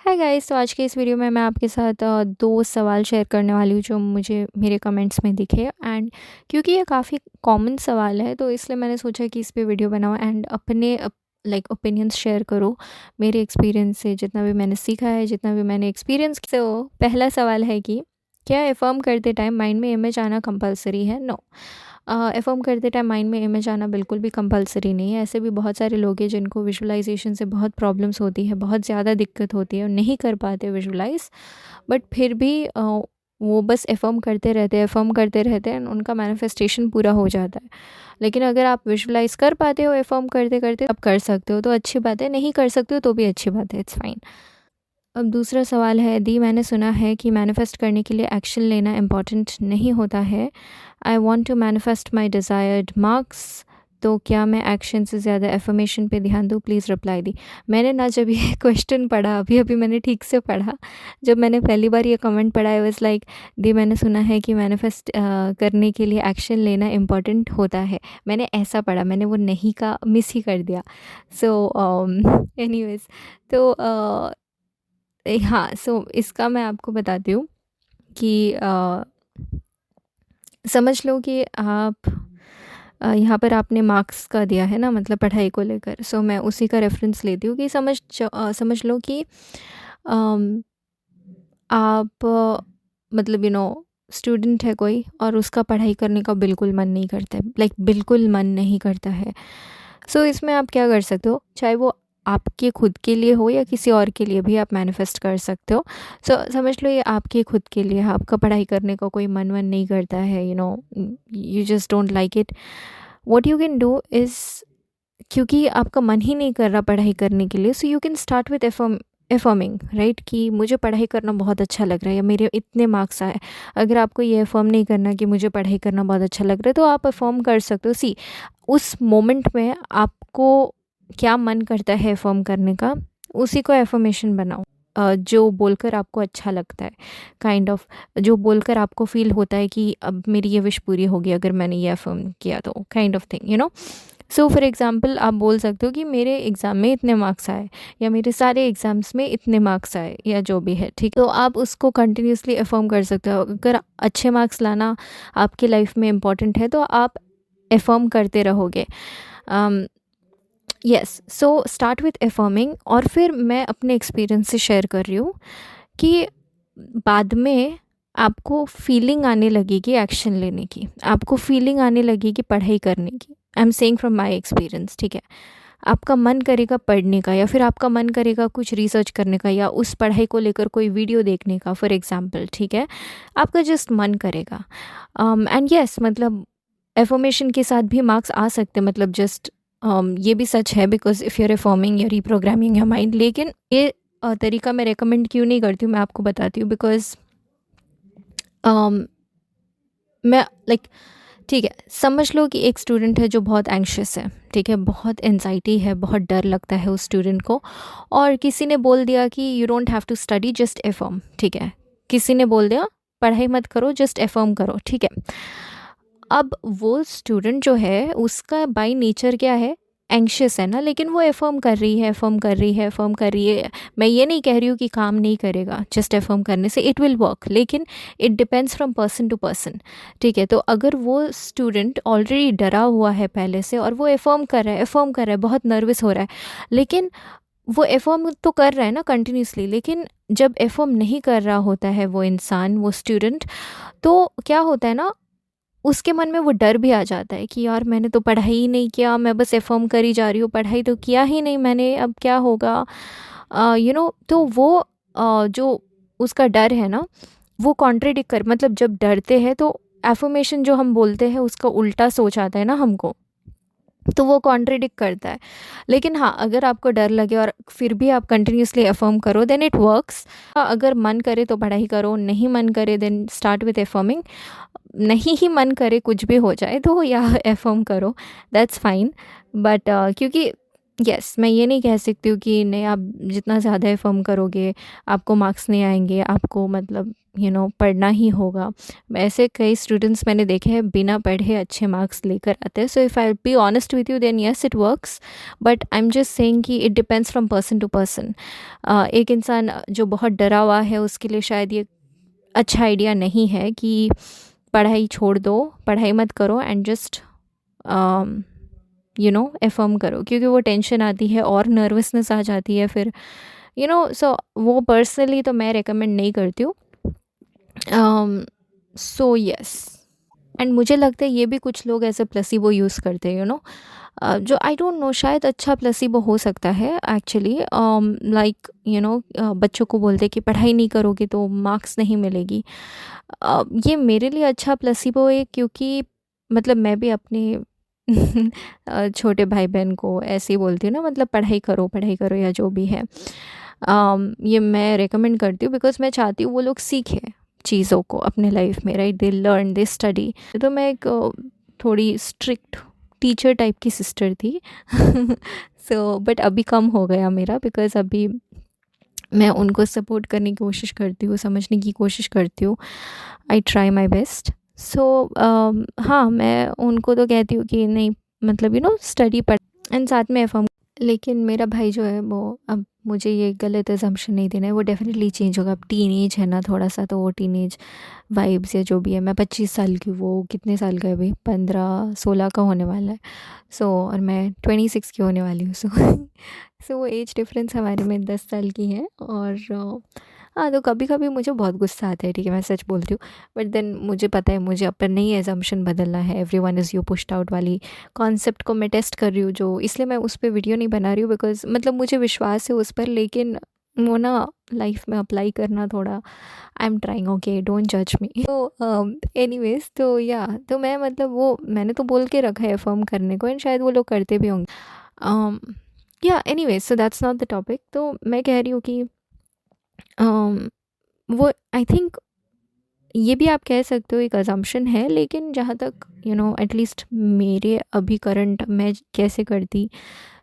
Hi guys. तो आज के इस वीडियो में मैं आपके साथ दो सवाल शेयर करने वाली हूँ जो मुझे मेरे कमेंट्स में दिखे। एंड क्योंकि ये काफ़ी कॉमन सवाल है तो इसलिए मैंने सोचा कि इस पे वीडियो बनाऊँ एंड अपने ओपिनियंस शेयर करूँ मेरे एक्सपीरियंस से, जितना भी मैंने सीखा है, जितना भी मैंने एक्सपीरियंस। तो पहला सवाल है कि क्या अफर्म करते टाइम माइंड में इमेज आना कंपलसरी है? नो। अफर्म करते टाइम माइंड में इमेज आना बिल्कुल भी कंपलसरी नहीं है। ऐसे भी बहुत सारे लोग हैं जिनको विजुअलाइजेशन से बहुत प्रॉब्लम्स होती है, बहुत ज़्यादा दिक्कत होती है और नहीं कर पाते विजुअलाइज। बट फिर भी वो बस अफर्म करते रहते हैं, उनका मैनिफेस्टेशन पूरा हो जाता है। लेकिन अगर आप विजुअलाइज कर पाते हो अफर्म करते करते, आप कर सकते हो तो अच्छी बात है, नहीं कर सकते हो तो भी अच्छी बात है, इट्स फाइन। अब दूसरा सवाल है, दी मैंने सुना है कि मैनिफेस्ट करने के लिए एक्शन लेना इम्पॉर्टेंट नहीं होता है। I want to manifest my desired marks, तो क्या मैं एक्शन से ज़्यादा एफर्मेशन पे ध्यान दूँ? प्लीज़ रिप्लाई दी। मैंने ना जब ये क्वेश्चन पढ़ा, अभी अभी मैंने ठीक से पढ़ा, जब मैंने पहली बार ये कमेंट पढ़ा, आई वाज लाइक, दी मैंने सुना है कि मैनिफेस्ट करने के लिए एक्शन लेना इम्पॉर्टेंट होता है। मैंने ऐसा पढ़ा, मैंने वो नहीं का मिस ही कर दिया। सो एनीवेज, तो हाँ, सो इसका मैं आपको बताती हूँ कि समझ लो कि आप यहाँ पर आपने मार्क्स का दिया है ना, मतलब पढ़ाई को लेकर। सो मैं उसी का रेफरेंस लेती हूँ कि समझ लो कि अम, आप मतलब स्टूडेंट है कोई और उसका पढ़ाई करने का बिल्कुल मन नहीं करता है, लाइक बिल्कुल मन नहीं करता है। सो इसमें आप क्या कर सकते हो, चाहे वो आपके खुद के लिए हो या किसी और के लिए भी आप मैनिफेस्ट कर सकते हो। सो समझ लो ये आपके खुद के लिए है, आपका पढ़ाई करने का कोई मन वन नहीं करता है, you just don't like it. What you can do is, क्योंकि आपका मन ही नहीं कर रहा पढ़ाई करने के लिए, so you can start with affirming, right, कि मुझे पढ़ाई करना बहुत अच्छा लग रहा है या मेरे इतने मार्क्स आए। अगर आपको ये एफर्म नहीं करना कि मुझे पढ़ाई करना बहुत अच्छा लग रहा है, तो आप एफर्म कर सकते हो। सी, उस मोमेंट में आपको क्या मन करता है एफर्म करने का, उसी को एफर्मेशन बनाओ। जो बोलकर आपको अच्छा लगता है, काइंड ऑफ जो बोलकर आपको फील होता है कि अब मेरी ये विश पूरी होगी अगर मैंने ये एफर्म किया, तो kind of thing. So for example आप बोल सकते हो कि मेरे एग्ज़ाम में इतने मार्क्स आए, या मेरे सारे एग्ज़ाम्स में इतने मार्क्स आए, या जो भी है, ठीक। तो आप उसको कंटिन्यूसली अफर्म कर सकते हो। अगर अच्छे मार्क्स लाना आपकी लाइफ में इम्पॉर्टेंट है तो आप अफर्म करते रहोगे। Yes, so start with affirming. और फिर मैं अपने एक्सपीरियंस से शेयर कर रही हूँ कि बाद में आपको फीलिंग आने लगेगी एक्शन लेने की, आपको फीलिंग आने लगेगी पढ़ाई करने की। I am saying from my experience, ठीक है। आपका मन करेगा पढ़ने का, या फिर आपका मन करेगा कुछ रिसर्च करने का, या उस पढ़ाई को लेकर कोई वीडियो देखने का, फॉर एग्जांपल, ठीक है। आपका जस्ट मन करेगा। एंड यस, मतलब एफर्मेशन के साथ भी मार्क्स आ सकते हैं, मतलब जस्ट ये भी सच है, because if you are reforming या रिप्रोग्रामिंग योर माइंड। लेकिन ये तरीका मैं रेकमेंड क्यों नहीं करती हूँ, मैं आपको बताती हूँ। बिकॉज मैं लाइक, ठीक है, समझ लो कि एक स्टूडेंट है जो बहुत एंग्शियस है, ठीक है, बहुत एनजाइटी है, बहुत डर लगता है उस स्टूडेंट को, और किसी ने बोल दिया कि you don't have to study, just affirm, ठीक है। किसी ने बोल दिया पढ़ाई मत करो, जस्ट एफर्म करो, ठीक है। अब वो स्टूडेंट जो है उसका बाय नेचर क्या है, एंग्शियस है ना, लेकिन वो एफर्म कर रही है, एफर्म कर रही है, एफर्म कर रही है। मैं ये नहीं कह रही हूँ कि काम नहीं करेगा, जस्ट एफर्म करने से इट विल वर्क, लेकिन it depends from person to person, ठीक है। तो अगर वो स्टूडेंट ऑलरेडी डरा हुआ है पहले से और वो एफर्म कर रहा है, बहुत नर्वस हो रहा है, लेकिन वो एफर्म तो कर रहा है ना कंटिन्यूसली, लेकिन जब एफर्म नहीं कर रहा होता है वो इंसान, वो स्टूडेंट, तो क्या होता है ना, उसके मन में वो डर भी आ जाता है कि यार मैंने तो पढ़ाई ही नहीं किया, मैं बस एफर्म करी जा रही हूँ, पढ़ाई तो किया ही नहीं मैंने, अब क्या होगा। तो वो जो उसका डर है ना, वो कॉन्ट्रडिक्ट कर, मतलब जब डरते हैं तो एफर्मेशन जो हम बोलते हैं उसका उल्टा सोच आता है ना हमको, तो वो कॉन्ट्रडिक्ट करता है। लेकिन हाँ, अगर आपको डर लगे और फिर भी आप कंटिन्यूसली अफर्म करो, देन इट वर्क्स। अगर मन करे तो पढ़ाई करो, नहीं मन करे देन स्टार्ट विथ अफर्मिंग। नहीं ही मन करे, कुछ भी हो जाए तो या अफर्म करो, दैट्स फाइन। बट क्योंकि यस, मैं ये नहीं कह सकती हूँ कि नहीं, आप जितना ज़्यादा एफ़र्म करोगे आपको मार्क्स नहीं आएँगे, आपको मतलब पढ़ना ही होगा। ऐसे कई स्टूडेंट्स मैंने देखे हैं बिना पढ़े अच्छे मार्क्स लेकर आते हैं। So if I will be honest with you then yes it works, but I am just saying कि it depends from person to person. एक इंसान जो बहुत डरा हुआ है उसके लिए शायद ये अच्छा आइडिया नहीं है कि पढ़ाई छोड़ दो, पढ़ाई मत करो एंड जस्ट एफर्म करो, क्योंकि वो टेंशन आती है और नर्वसनेस आ जाती है फिर सो वो पर्सनली तो मैं रेकमेंड नहीं करती हूँ। सो यस, एंड मुझे लगता है ये भी कुछ लोग ऐसे प्लेसिबो यूज़ करते हैं जो आई डोंट नो, शायद अच्छा प्लेसिबो हो सकता है एक्चुअली। लाइक बच्चों को बोलते कि पढ़ाई नहीं करोगे तो मार्क्स नहीं मिलेगी। ये मेरे लिए अच्छा प्लेसिबो है, क्योंकि मतलब मैं भी अपने छोटे भाई बहन को ऐसे ही बोलती हूँ ना, मतलब पढ़ाई करो या जो भी है। ये मैं रेकमेंड करती हूँ बिकॉज मैं चाहती हूँ वो लोग सीखें चीज़ों को अपने लाइफ में, right? They learn, they study. तो मैं एक थोड़ी स्ट्रिक्ट टीचर टाइप की सिस्टर थी। सो बट अभी कम हो गया मेरा, बिकॉज़ अभी मैं उनको सपोर्ट करने की कोशिश करती हूँ, समझने की कोशिश करती हूँ। I try my best. सो हाँ, मैं उनको तो कहती हूँ कि नहीं, मतलब स्टडी पढ़ एंड साथ में एफर्म। लेकिन मेरा भाई जो है वो, अब मुझे ये गलत असम्पशन नहीं देना है, वो डेफ़िनेटली चेंज होगा। अब टीनेज है ना थोड़ा-सा, तो वो टीनेज वाइब्स या जो भी है, मैं 25 साल की, वो कितने साल का है अभी? 15-16 का होने वाला है। सो और मैं 26 की होने वाली हूँ। सो सो वो एज डिफ़रेंस हमारे में 10 साल की है। और हाँ, तो कभी-कभी मुझे बहुत गुस्सा आता है, ठीक है, मैं सच बोलती हूँ। बट देन मुझे पता है मुझे अपना नहीं असम्पशन बदलना है। Everyone is you pushed out वाली कॉन्सेप्ट को मैं टेस्ट कर रही हूँ, जो इसलिए मैं उस पे वीडियो नहीं बना रही हूँ, बिकॉज़ मतलब मुझे विश्वास है उस पर, लेकिन वो ना लाइफ में अप्लाई करना थोड़ा, I am trying, okay, don't जज मी। तो एनीवेज़, तो या तो मैं मतलब वो मैंने तो बोल के रखा है अफ़र्म करने को, एंड शायद वो लोग करते भी होंगे। या anyways, so that's not the topic. तो मैं कह रही हूँ कि वो आई थिंक ये भी आप कह सकते हो एक अजम्पशन है, लेकिन जहाँ तक एटलीस्ट मेरे अभी करंट मैं कैसे करती,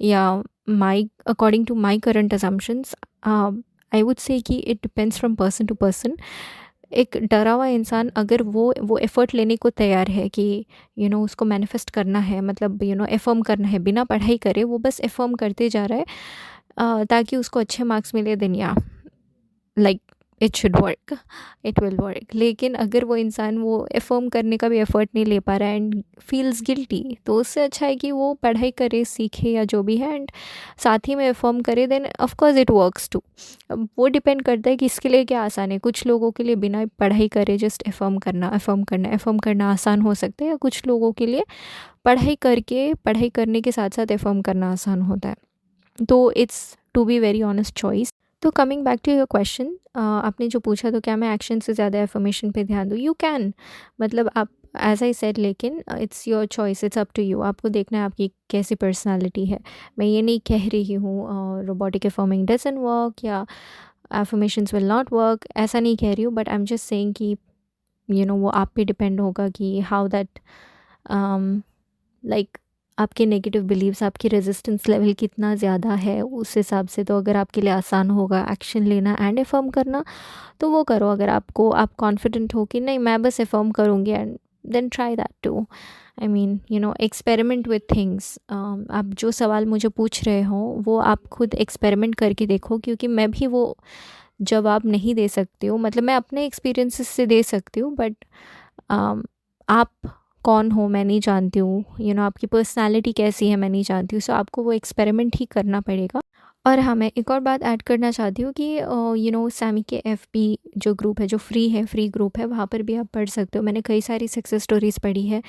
या my according to my current assumptions, I would say कि it depends from person to person. एक डरा हुआ इंसान अगर वो एफ़र्ट लेने को तैयार है कि उसको मैनिफेस्ट करना है, मतलब एफर्म करना है, बिना पढ़ाई करे वो बस एफर्म करते जा रहा है ताकि उसको अच्छे मार्क्स मिले, देन या like it should work, it will work. लेकिन अगर वो इंसान वो अफ़र्म करने का भी एफ़र्ट नहीं ले पा रहा है एंड फील्स गिल्टी, तो उससे अच्छा है कि वो पढ़ाई करे, सीखे या जो भी है, एंड साथ ही में अफ़र्म करे, then of course it works too. अब वो डिपेंड करता है कि इसके लिए क्या आसान है। कुछ लोगों के लिए बिना पढ़ाई करे जस्ट अफ़र्म करना आसान हो सकता है, या कुछ लोगों के लिए पढ़ाई करने के साथ साथ अफ़र्म करना आसान होता है। तो it's to be very honest choice. तो coming back to your question, आपने जो पूछा तो क्या मैं एक्शन से ज़्यादा एफर्मेशन पे ध्यान दूँ? यू कैन, मतलब आप एज आई सेड, लेकिन it's your choice, it's up to you. आपको देखना है आपकी कैसी पर्सनालिटी है। मैं ये नहीं कह रही हूँ रोबोटिक एफर्मिंग डजंट वर्क या एफर्मेशंस विल नॉट वर्क, ऐसा नहीं कह रही हूँ, but I am just saying कि वो आप पे डिपेंड होगा कि हाउ दैट लाइक आपके नेगेटिव बिलीव्स, आपकी रेजिस्टेंस लेवल कितना ज़्यादा है, उस हिसाब से। तो अगर आपके लिए आसान होगा एक्शन लेना एंड एफर्म करना, तो वो करो। अगर आप कॉन्फिडेंट हो कि नहीं मैं बस एफर्म करूँगी, and then try that too. I mean experiment with things. आप जो सवाल मुझे पूछ रहे हो वो आप खुद एक्सपेरिमेंट करके देखो, क्योंकि मैं भी वो जवाब नहीं दे सकती हूँ। मतलब मैं अपने एक्सपीरियंसेस से दे सकती हूँ, बट आप कौन हो मैं नहीं जानती हूँ, आपकी पर्सनालिटी कैसी है मैं नहीं जानती हूँ। सो आपको वो एक्सपेरिमेंट ही करना पड़ेगा। और हाँ, मैं एक और बात ऐड करना चाहती हूँ कि सैमी के एफबी जो ग्रुप है, जो फ्री ग्रुप है, वहाँ पर भी आप पढ़ सकते हो। मैंने कई सारी सक्सेस स्टोरीज़ पढ़ी है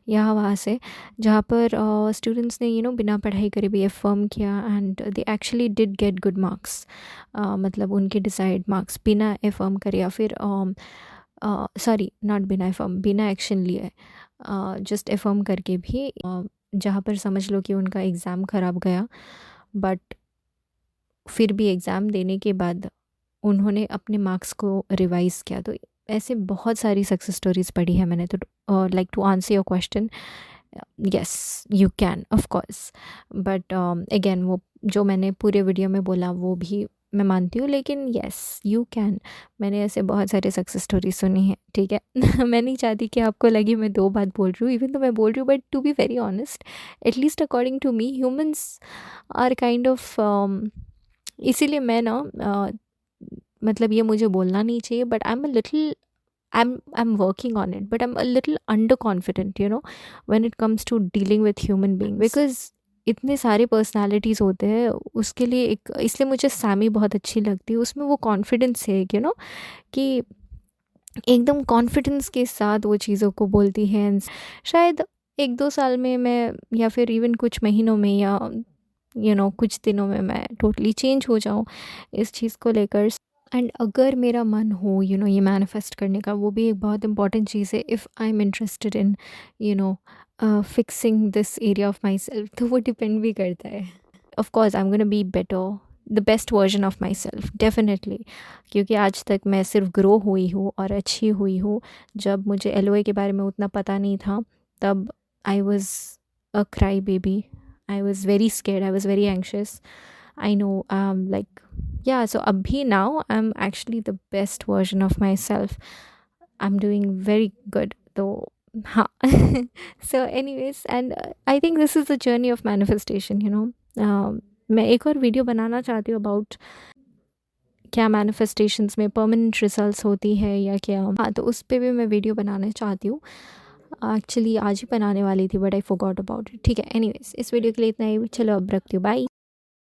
यहाँ वहाँ से, जहाँ पर स्टूडेंट्स ने बिना पढ़ाई करे भी एफर्म किया, and they actually did get good marks. मतलब उनके डिसाइड मार्क्स बिना एफर्म करे, या फिर सॉरी, नॉट बिना एफर्म, बिना एक्शन लिए, जस्ट एफर्म करके भी, जहाँ पर समझ लो कि उनका एग्ज़ाम ख़राब गया, बट फिर भी एग्ज़ाम देने के बाद उन्होंने अपने मार्क्स को रिवाइज़ किया। तो ऐसे बहुत सारी सक्सेस स्टोरीज़ पढ़ी है मैंने। तो like to answer your question, yes you can of course, but again वो जो मैंने पूरे वीडियो में बोला वो भी मैं मानती हूँ, लेकिन येस यू कैन। मैंने ऐसे बहुत सारे सक्सेस स्टोरी सुनी है, ठीक है। मैं नहीं चाहती कि आपको लगे मैं दो बात बोल रही हूँ, इवन तो मैं बोल रही हूँ, but to be very honest, at least according to me humans are kind of, इसीलिए मैं ना मतलब ये मुझे बोलना नहीं चाहिए, but I am a little, I'm working on it, but I'm a little underconfident, when it comes to dealing with human beings, because इतने सारे पर्सनालिटीज़ होते हैं उसके लिए एक, इसलिए मुझे सैमी बहुत अच्छी लगती है। उसमें वो कॉन्फिडेंस है कि एकदम कॉन्फिडेंस के साथ वो चीज़ों को बोलती है। And शायद 1-2 साल में मैं, या फिर इवन कुछ महीनों में, या कुछ दिनों में मैं टोटली चेंज हो जाऊँ इस चीज़ को लेकर। एंड अगर मेरा मन हो ये मैनिफेस्ट करने का, वो भी एक बहुत इंपॉर्टेंट चीज़ है। If I am interested in you know fixing this area of my self, तो वो डिपेंड भी करता है। Of course I am gonna be better, the best version of my self definitely, क्योंकि आज तक मैं सिर्फ ग्रो हुई हूँ और अच्छी हुई हूँ। जब मुझे LOA के बारे में उतना पता नहीं था, तब I was a cry baby, I was very scared, I was very anxious, I know, like, yeah, so abhi now I'm actually the best version of myself. I'm doing very good though. Ha. So anyways, and I think this is the journey of manifestation. मैं एक और video बनाना चाहती हूँ about क्या manifestations में permanent results होती है या क्या। हाँ, तो उस पे भी मैं वीडियो बनाना चाहती हूँ। एक्चुअली आज ही बनाने वाली थी, but I forgot about it. ठीक है, एनीवेज इस वीडियो के लिए इतना ही। चलो अब रखती हूँ, बाय।